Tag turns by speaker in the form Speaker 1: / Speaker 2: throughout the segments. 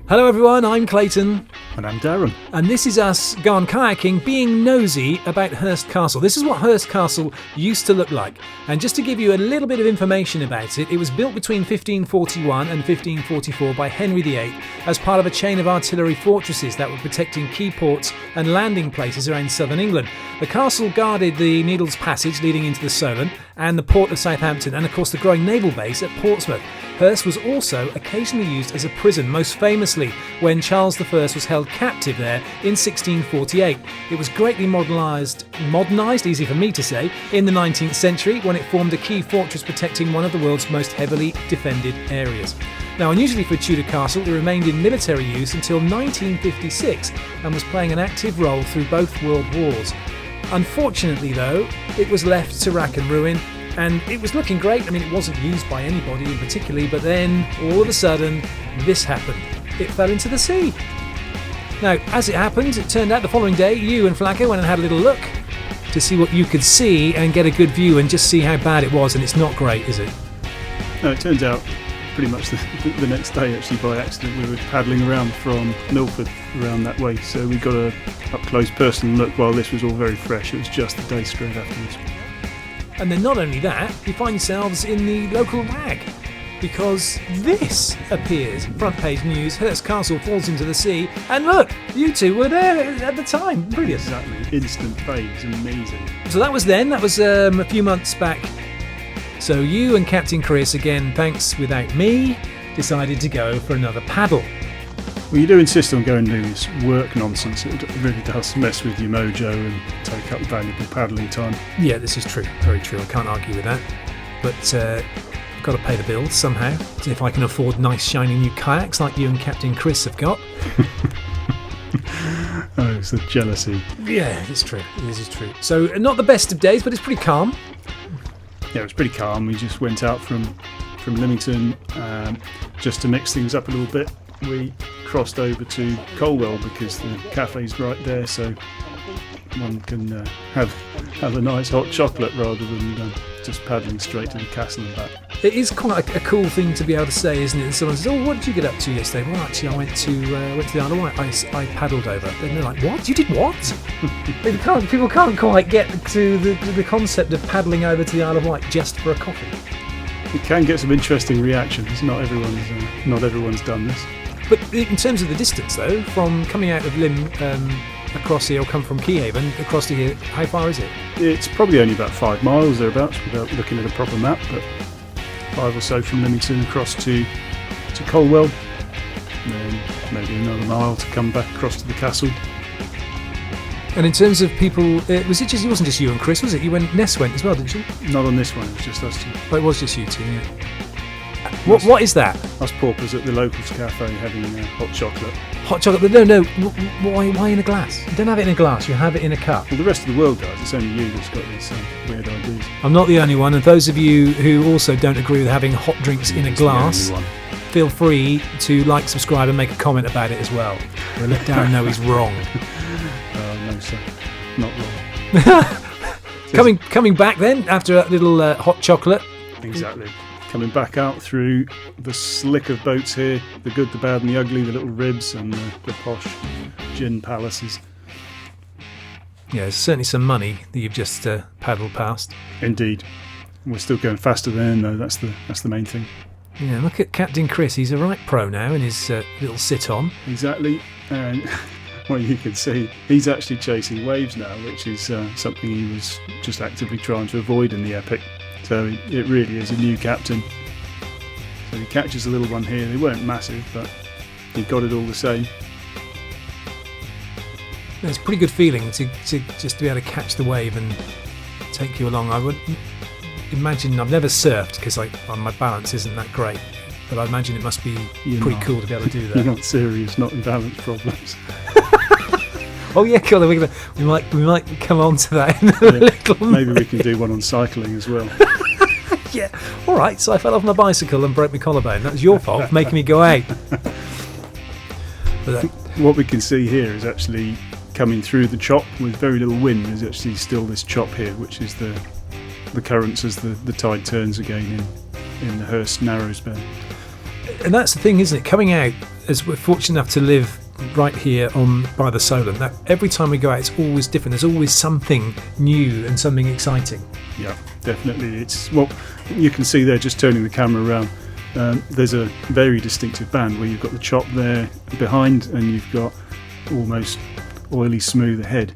Speaker 1: Hello everyone, I'm Clayton.
Speaker 2: And I'm Darren.
Speaker 1: And this is us gone kayaking, being nosy about Hurst Castle. This is what Hurst Castle used to look like. And just to give you a little bit of information about it, it was built between 1541 and 1544 by Henry VIII as part of a chain of artillery fortresses that were protecting key ports and landing places around southern England. The castle guarded the Needles Passage leading into the Solent and the port of Southampton, and of course the growing naval base at Portsmouth. Hurst was also occasionally used as a prison, most famously when Charles I was held captive there in 1648. It was greatly modernised, easy for me to say, in the 19th century when it formed a key fortress protecting one of the world's most heavily defended areas. Now, unusually for a Tudor castle, it remained in military use until 1956 and was playing an active role through both world wars. Unfortunately, though, it was left to rack and ruin. And it was looking great. I mean, it wasn't used by anybody in particular, but then all of a sudden, this happened. It fell into the sea. Now, as it happened, it turned out the following day, you and Flacco went and had a little look to see what you could see and get a good view and just see how bad it was. And it's not great, is it?
Speaker 2: No, it turns out pretty much the next day, actually, by accident, we were paddling around from Milford around that way. So we got a up-close personal look while this was all very fresh. It was just the day straight afterwards.
Speaker 1: And then not only that, you find yourselves in the local rag, because this appears, front page news, Hurst Castle falls into the sea, and look, you two were there at the time. Brilliant.
Speaker 2: Exactly, instant phase, amazing.
Speaker 1: So that was then, that was a few months back. So you and Captain Chris, again, thanks without me, decided to go for another paddle.
Speaker 2: Well, you do insist on going and doing this work nonsense. It really does mess with your mojo and take up valuable paddling time.
Speaker 1: Yeah, this is true. Very true. I can't argue with that. But I've got to pay the bills somehow. See if I can afford nice shiny new kayaks like you and Captain Chris have got.
Speaker 2: Oh, it's the jealousy.
Speaker 1: Yeah, it's true. This is true. So not the best of days, but it's pretty calm.
Speaker 2: Yeah, it was pretty calm. We just went out from Lymington just to mix things up a little bit. We crossed over to Colwell because the cafe's right there, so one can have a nice hot chocolate rather than just paddling straight to the castle and back.
Speaker 1: It is quite a cool thing to be able to say, isn't it? And someone says, "Oh, what did you get up to yesterday?" Well, actually, I went to the Isle of Wight. I paddled over. And they're like, "What? You did what?" People can't quite get to the concept of paddling over to the Isle of Wight just for a coffee.
Speaker 2: It can get some interesting reactions. Not everyone's done this.
Speaker 1: But in terms of the distance, though, from coming out of Lym across here, or come from Keyhaven across to here, how far is it?
Speaker 2: It's probably only about 5 miles thereabouts without looking at a proper map, but 5 or so from Lymington across to Colwell, and then maybe another mile to come back across to the castle.
Speaker 1: And in terms of people, it wasn't just you and Chris, was it? Ness went as well, didn't you?
Speaker 2: Not on this one, it was just us two.
Speaker 1: Oh, it was just you two, yeah. What is that?
Speaker 2: Us paupers at the locals cafe having hot chocolate.
Speaker 1: Hot chocolate, but no. Why in a glass? You don't have it in a glass. You have it in a cup.
Speaker 2: Well, the rest of the world does. It's only you that's got these weird ideas.
Speaker 1: I'm not the only one, and those of you who also don't agree with having hot drinks in a glass, feel free to like, subscribe, and make a comment about it as well. We'll let Darren know he's wrong.
Speaker 2: No, sir, not wrong.
Speaker 1: Coming back then after a little hot chocolate.
Speaker 2: Exactly. Coming back out through the slick of boats here, the good, the bad and the ugly, the little ribs and the posh gin palaces.
Speaker 1: Yeah, there's certainly some money that you've just paddled past.
Speaker 2: Indeed. We're still going faster than though, that's the main thing.
Speaker 1: Yeah, look at Captain Chris, he's a right pro now in his little sit-on.
Speaker 2: Exactly, and well, you can see he's actually chasing waves now, which is something he was just actively trying to avoid in the Epic. So it really is a new captain. So he catches a little one here. They weren't massive, but he got it all the same.
Speaker 1: It's a pretty good feeling to just be able to catch the wave and take you along. I would imagine, I've never surfed because my balance isn't that great, but I imagine it must be pretty cool to be able to do that.
Speaker 2: You're not serious, not imbalance problems.
Speaker 1: Oh yeah, cool. We might come on to that in a little.
Speaker 2: Maybe we can do one on cycling as well.
Speaker 1: Yeah. All right. So I fell off my bicycle and broke my collarbone. That was your fault for making me go out. But
Speaker 2: what we can see here is actually coming through the chop with very little wind. There's actually still this chop here, which is the currents as the tide turns again in the Hurst Narrows bend.
Speaker 1: And that's the thing, isn't it? Coming out as we're fortunate enough to live right here by the Solent, that every time we go out, it's always different. There's always something new and something exciting.
Speaker 2: Yeah, definitely. You can see there, just turning the camera around, there's a very distinctive band where you've got the chop there behind and you've got almost oily smooth ahead.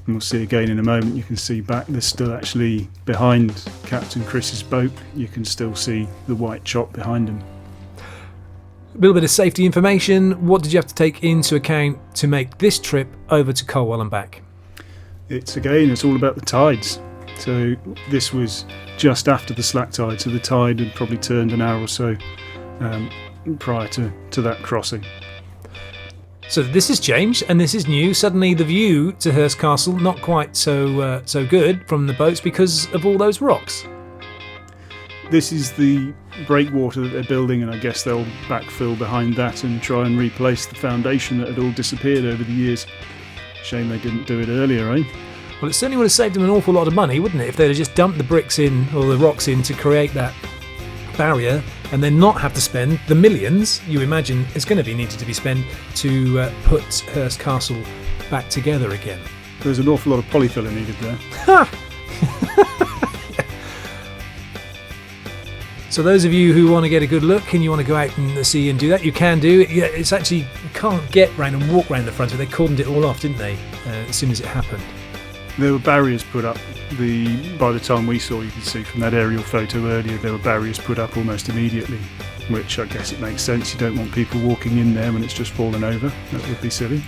Speaker 2: And we'll see again in a moment, you can see back, there's still actually behind Captain Chris's boat, you can still see the white chop behind him.
Speaker 1: A little bit of safety information. What did you have to take into account to make this trip over to Colwell and back?
Speaker 2: It's all about the tides. So this was just after the slack tide, so the tide had probably turned an hour or so prior to that crossing.
Speaker 1: So this has changed and this is new. Suddenly the view to Hurst Castle not quite so good from the boats because of all those rocks.
Speaker 2: This is the breakwater that they're building, and I guess they'll backfill behind that and try and replace the foundation that had all disappeared over the years. Shame they didn't do it earlier, eh?
Speaker 1: Well, it certainly would have saved them an awful lot of money, wouldn't it, if they'd have just dumped the bricks in or the rocks in to create that barrier and then not have to spend the millions you imagine is going to be needed to be spent to put Hurst Castle back together again.
Speaker 2: There's an awful lot of polyfiller needed there.
Speaker 1: So those of you who want to get a good look and you want to go out in the sea and do that, you can do. It's actually, you can't get round and walk round the front of it. They cordoned it all off, didn't they, as soon as it happened.
Speaker 2: There were barriers put up. By the time we saw, you could see from that aerial photo earlier, there were barriers put up almost immediately, which I guess it makes sense. You don't want people walking in there when it's just fallen over. That would be silly.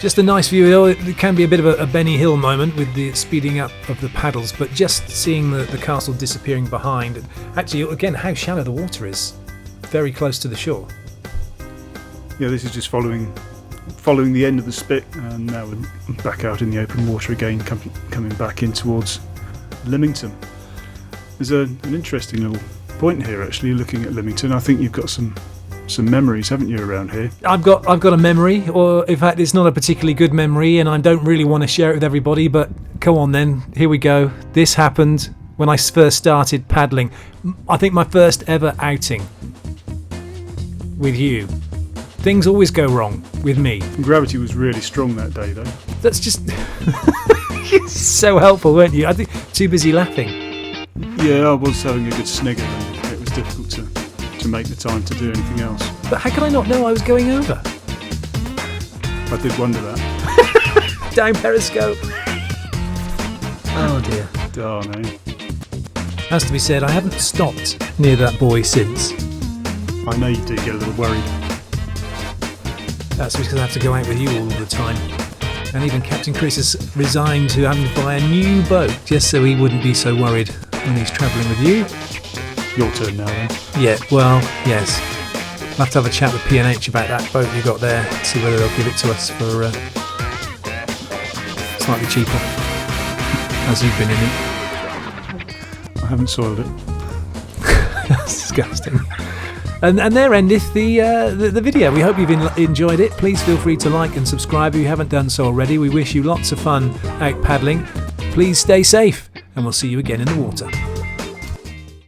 Speaker 1: Just a nice view. It can be a bit of a Benny Hill moment with the speeding up of the paddles, but just seeing the castle disappearing behind. And actually, again, how shallow the water is. Very close to the shore.
Speaker 2: Yeah, this is just following the end of the spit, and now we're back out in the open water again, coming back in towards Lymington. There's an interesting little point here, actually, looking at Lymington. I think you've got some memories, haven't you, around here? I've
Speaker 1: got a memory, or in fact it's not a particularly good memory and I don't really want to share it with everybody, but come on then, here we go. This happened when I first started paddling. I think my first ever outing with you. Things always go wrong with me.
Speaker 2: Gravity was really strong that day though.
Speaker 1: That's just so helpful, weren't you? I think too busy laughing.
Speaker 2: Yeah, I was having a good snigger and it was difficult to make the time to do anything else.
Speaker 1: But how could I not know I was going over?
Speaker 2: I did wonder that.
Speaker 1: Down Periscope. Oh dear.
Speaker 2: Darn, eh?
Speaker 1: Has to be said, I haven't stopped near that buoy since.
Speaker 2: I know you do get a little worried.
Speaker 1: That's because I have to go out with you all the time. And even Captain Chris has resigned to having to buy a new boat just so he wouldn't be so worried when he's travelling with you.
Speaker 2: Your turn now then.
Speaker 1: Yeah, well, yes. I'll have to have a chat with P&H about that boat you got there, see whether they'll give it to us for slightly cheaper, as you've been in it.
Speaker 2: I haven't soiled it.
Speaker 1: That's disgusting. And there endeth the video. We hope you've enjoyed it. Please feel free to like and subscribe if you haven't done so already. We wish you lots of fun out paddling. Please stay safe, and we'll see you again in the water.